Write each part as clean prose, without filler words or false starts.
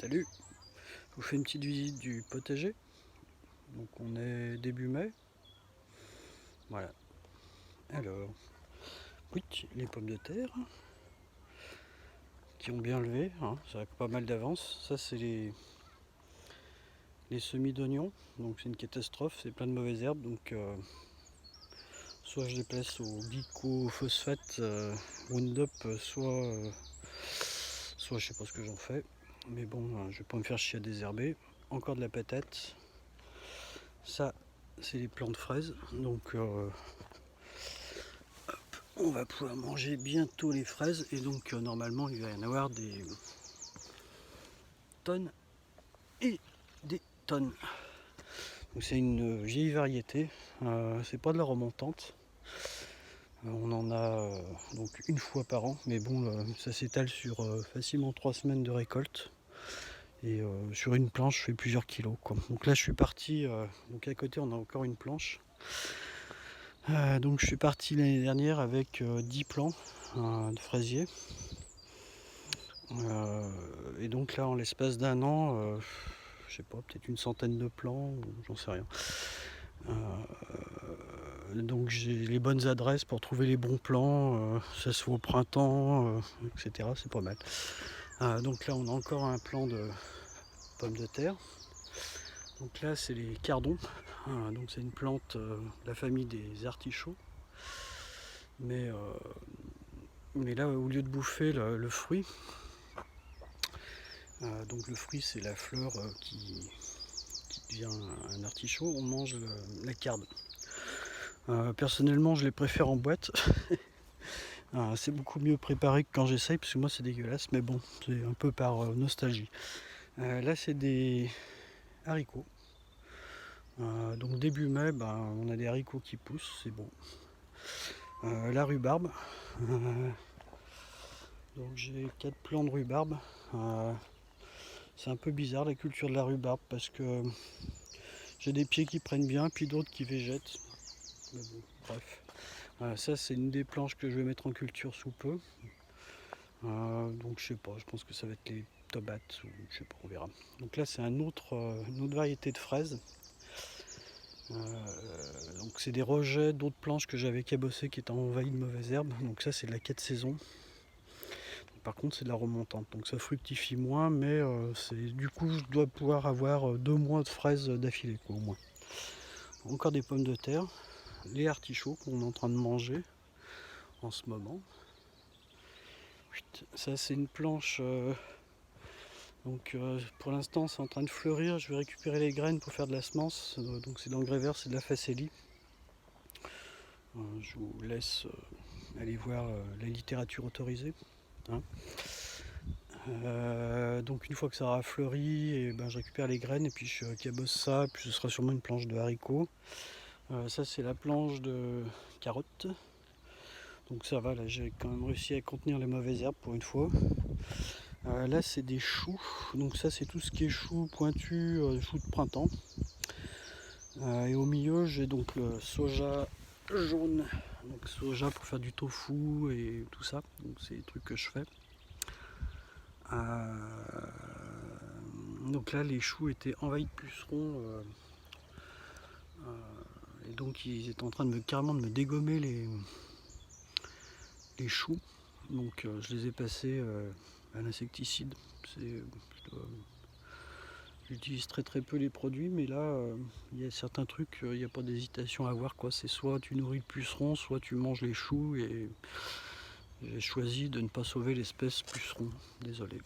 Salut, je vous fais une petite visite du potager. Donc on est début mai. Voilà. Alors, oui, les pommes de terre qui ont bien levé, hein, ça a pas mal d'avance. Ça c'est les semis d'oignons. Donc c'est une catastrophe, c'est plein de mauvaises herbes. Donc soit je les place au glycophosphate Roundup, soit je sais pas ce que j'en fais. Mais bon, je vais pas me faire chier à désherber. Encore de la patate. Ça, c'est les plants de fraises. Donc on va pouvoir manger bientôt les fraises. Et donc normalement, il va y en avoir des tonnes et des tonnes. Donc c'est une vieille variété. C'est pas de la remontante. On en a donc une fois par an. Mais bon, ça s'étale sur facilement 3 semaines de récolte. Et sur une planche, je fais plusieurs kilos, quoi. Donc là, je suis parti. Donc à côté, on a encore une planche. Donc je suis parti l'année dernière avec 10 plants de fraisiers. Et donc là, en l'espace d'un an, je sais pas, peut-être une centaine de plants, j'en sais rien. Donc j'ai les bonnes adresses pour trouver les bons plants, ça se fait au printemps, etc. C'est pas mal. Donc là, on a encore un plant de pommes de terre. Donc là, c'est les cardons. Donc c'est une plante de la famille des artichauts. Mais là, au lieu de bouffer le fruit, donc le fruit c'est la fleur qui devient un artichaut, on mange la carde. Personnellement, je les préfère en boîte. C'est beaucoup mieux préparé que quand j'essaye, parce que moi c'est dégueulasse, mais bon, c'est un peu par nostalgie. Là, c'est des haricots. Donc début mai, on a des haricots qui poussent, c'est bon. La rhubarbe. Donc j'ai 4 plants de rhubarbe. C'est un peu bizarre la culture de la rhubarbe parce que j'ai des pieds qui prennent bien, puis d'autres qui végètent. Mais bon, bref. Ça, c'est une des planches que je vais mettre en culture sous peu. Donc je sais pas, je pense que ça va être les tomates ou je sais pas, on verra. Donc là, c'est une autre variété de fraises. Donc c'est des rejets d'autres planches que j'avais cabossées qui étaient envahies de mauvaises herbes. Donc ça, c'est de la 4 saisons. Par contre, c'est de la remontante, donc ça fructifie moins, mais du coup, je dois pouvoir avoir 2 mois de fraises d'affilée, quoi, au moins. Encore des pommes de terre, les artichauts qu'on est en train de manger en ce moment. Ça, c'est une planche. Donc, pour l'instant, c'est en train de fleurir. Je vais récupérer les graines pour faire de la semence. Donc, c'est d'engrais vert, c'est de la facélie. Je vous laisse aller voir la littérature autorisée. Hein. Donc une fois que ça aura fleuri, et je récupère les graines et puis je cabosse ça, puis ce sera sûrement une planche de haricots. Ça c'est la planche de carottes. Donc ça va, là j'ai quand même réussi à contenir les mauvaises herbes pour une fois. Là c'est des choux, donc ça c'est tout ce qui est choux pointus, choux de printemps. Et au milieu j'ai donc le soja jaune, donc soja pour faire du tofu et tout ça, donc c'est des trucs que je fais. Donc là les choux étaient envahis de pucerons et donc ils étaient en train carrément de me dégommer les choux. Donc je les ai passés à l'insecticide. J'utilise très peu les produits, mais là il y a certains trucs, il n'y a pas d'hésitation à avoir, quoi. C'est soit tu nourris le puceron, soit tu manges les choux, et j'ai choisi de ne pas sauver l'espèce puceron, désolé.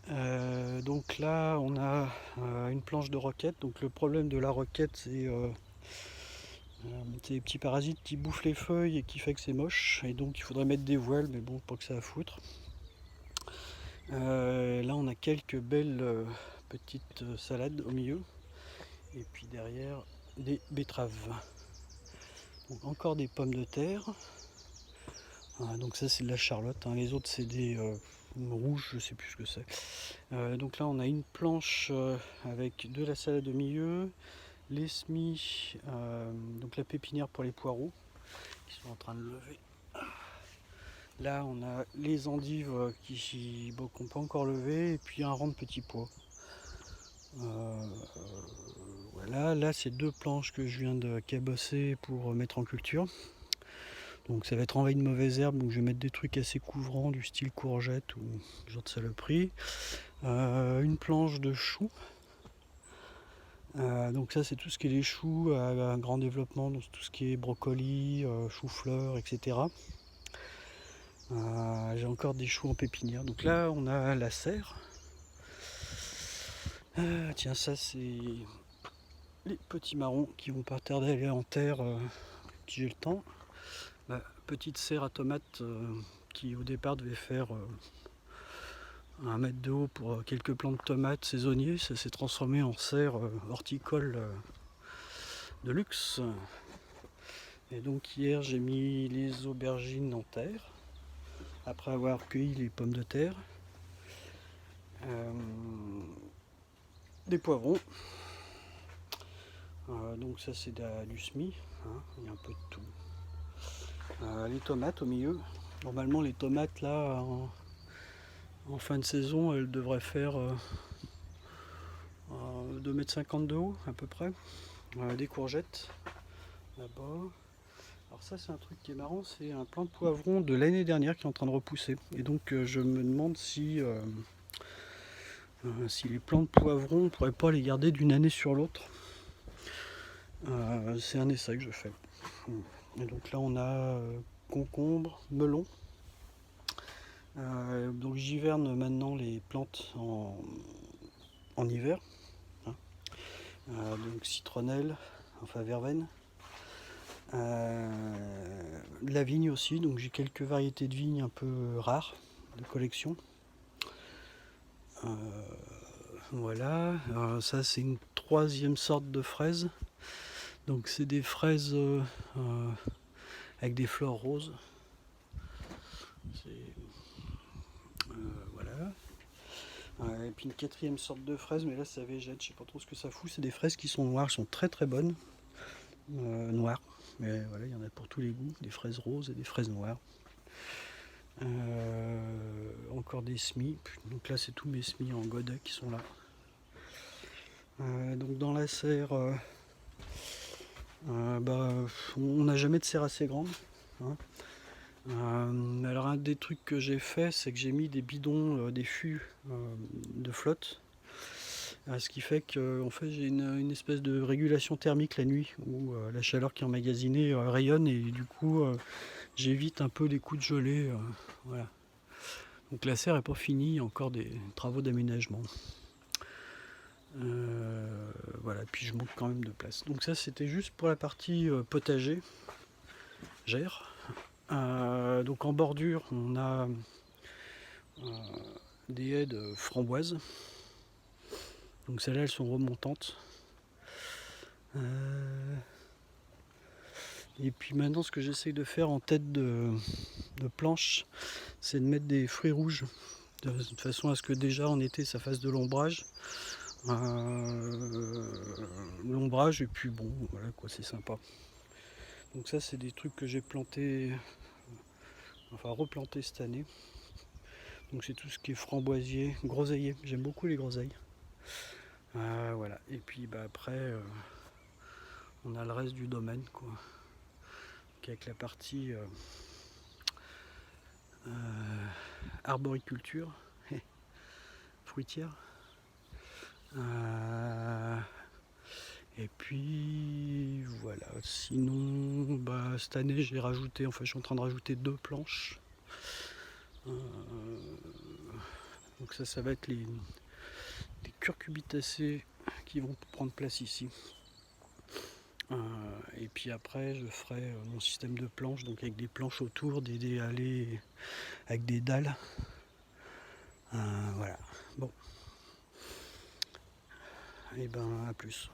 Donc là on a une planche de roquette. Donc le problème de la roquette, c'est des petits parasites qui bouffent les feuilles et qui fait que c'est moche, et donc il faudrait mettre des voiles, mais bon, pas que ça à foutre. Là on a quelques belles petites salades au milieu, et puis derrière des betteraves. Donc encore des pommes de terre. Donc ça c'est de la charlotte, hein. Les autres c'est des rouges, je sais plus ce que c'est. Donc là on a une planche avec de la salade au milieu, les semis, donc la pépinière pour les poireaux qui sont en train de lever. Là on a les endives qui n'ont pas encore levé et puis un rang de petits pois. Voilà, là c'est 2 planches que je viens de cabosser pour mettre en culture. Donc ça va être envahi de mauvaises herbes, donc je vais mettre des trucs assez couvrants du style courgette ou genre de saloperie. Une planche de choux. Donc ça c'est tout ce qui est les choux à grand développement, donc tout ce qui est brocoli, chou-fleur, etc. J'ai encore des choux en pépinière. Donc là on a la serre. Tiens, ça c'est les petits marrons qui vont pas tarder à aller en terre si j'ai le temps. La petite serre à tomates qui au départ devait faire 1 mètre de haut pour quelques plants de tomates saisonniers, ça s'est transformé en serre horticole de luxe. Et donc hier j'ai mis les aubergines en terre après avoir cueilli les pommes de terre, des poivrons, donc ça c'est du semis, hein, il y a un peu de tout. Les tomates au milieu. Normalement les tomates là en fin de saison elles devraient faire 2,50 m de haut à peu près. Des courgettes là-bas. Alors ça c'est un truc qui est marrant, c'est un plant de poivron de l'année dernière qui est en train de repousser. Et donc je me demande si les plants de poivron, on ne pourrait pas les garder d'une année sur l'autre. C'est un essai que je fais. Et donc là on a concombre, melon. Donc j'hiverne maintenant les plantes en hiver. Hein. Donc citronnelle, enfin verveine. De la vigne aussi, donc j'ai quelques variétés de vignes un peu rares de collection. Voilà, ça c'est une 3e sorte de fraises. Donc c'est des fraises avec des fleurs roses. Voilà. Et puis une 4e sorte de fraise, mais là ça végète, je sais pas trop ce que ça fout. C'est des fraises qui sont noires, elles sont très très bonnes. Noires. Mais voilà, il y en a pour tous les goûts, des fraises roses et des fraises noires. Encore des semis, donc là c'est tous mes semis en godet qui sont là. Donc dans la serre, on n'a jamais de serre assez grande. Hein. Alors un des trucs que j'ai fait, c'est que j'ai mis des bidons, des fûts de flotte. Ce qui fait que en fait, j'ai une espèce de régulation thermique la nuit où la chaleur qui est emmagasinée rayonne et du coup j'évite un peu les coups de gelée. Voilà. Donc la serre n'est pas finie, il y a encore des travaux d'aménagement. Voilà, puis je manque quand même de place. Donc ça c'était juste pour la partie potager, gère. Donc en bordure on a des haies de framboises. Donc celles-là elles sont remontantes. Et puis maintenant ce que j'essaye de faire en tête de planche, c'est de mettre des fruits rouges de façon à ce que déjà en été ça fasse de l'ombrage. L'ombrage et puis bon voilà quoi, c'est sympa. Donc ça c'est des trucs que j'ai planté, enfin replanté cette année. Donc c'est tout ce qui est framboisier, groseillier, j'aime beaucoup les groseilles. Voilà, et puis après on a le reste du domaine quoi. Donc, avec la partie arboriculture, fruitière. Et puis voilà, sinon cette année j'ai rajouté, enfin je suis en train de rajouter 2 planches. Donc ça va être les curcubitacées qui vont prendre place ici. Et puis après je ferai mon système de planches, donc avec des planches autour, des allées avec des dalles. Voilà. Bon. Et à plus.